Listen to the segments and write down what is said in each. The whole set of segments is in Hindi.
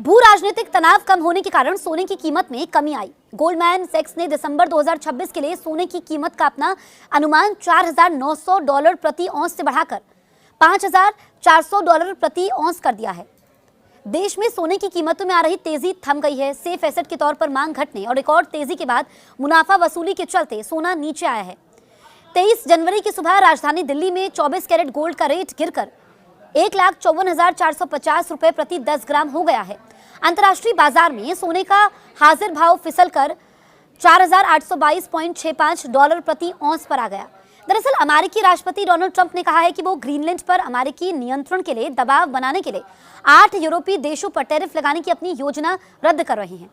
भू राजनीतिक तनाव कम होने के कारण सोने की कीमत में कमी आई। गोल्डमैन सैक्स ने दिसंबर 2026 के लिए सोने की कीमत का अपना अनुमान $4,900 प्रति औंस से बढ़ाकर $5,400 प्रति औंस कर दिया है। देश में सोने की कीमतों में आ रही तेजी थम गई है। सेफ एसेट के तौर पर मांग घटने और रिकॉर्ड तेजी के बाद मुनाफा वसूली के चलते सोना नीचे आया है। 23 जनवरी की सुबह राजधानी दिल्ली में 24 कैरेट गोल्ड का रेट गिरकर 1,54,450 रुपए प्रति 10 ग्राम हो गया है। अंतर्राष्ट्रीय बाजार में सोने का हाजिर भाव फिसलकर $4,822.65 प्रति औंस पर आ गया। दरअसल अमेरिकी राष्ट्रपति डोनाल्ड ट्रंप ने कहा है कि वो ग्रीनलैंड पर अमेरिकी नियंत्रण के लिए दबाव बनाने के लिए 8 यूरोपीय देशों पर टैरिफ लगाने की अपनी योजना रद्द कर रहे हैं।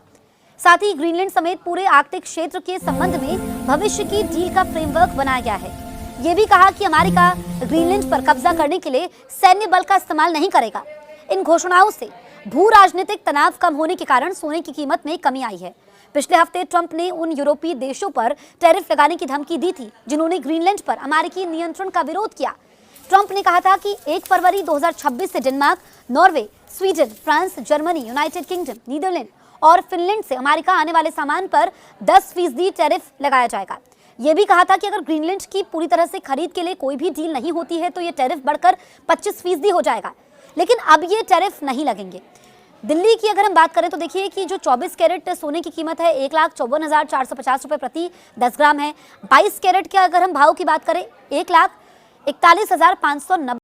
साथ ही ग्रीनलैंड समेत पूरे आर्कटिक क्षेत्र के संबंध में भविष्य की डील का फ्रेमवर्क बनाया गया है। ये भी कहा कि अमेरिका ग्रीनलैंड पर कब्जा करने के लिए सैन्य बल का इस्तेमाल नहीं करेगा। इन घोषणाओं से भू राजनीतिक तनाव कम होने के कारण सोने की कीमत में कमी आई है। पिछले हफ्ते ट्रंप ने उन यूरोपीय देशों पर टैरिफ लगाने की धमकी दी थी जिन्होंने ग्रीनलैंड पर अमेरिकी नियंत्रण का विरोध किया। ट्रंप ने कहा था कि 1 फरवरी 2026 से Denmark, Norway, Sweden, France, Germany, United Kingdom, Netherlands और फिनलैंड से अमेरिका आने वाले सामान पर 10% टैरिफ लगाया जाएगा। यह भी कहा था कि अगर ग्रीनलैंड की पूरी तरह से खरीद के लिए कोई भी डील नहीं होती है तो ये टैरिफ बढ़कर 25% हो जाएगा। लेकिन अब ये टैरिफ नहीं लगेंगे। दिल्ली की अगर हम बात करें तो देखिए कि जो 24 कैरेट सोने की कीमत है 1,54,450 रुपए प्रति 10 ग्राम है। 22 कैरेट के अगर हम भाव की बात करें 1,41,590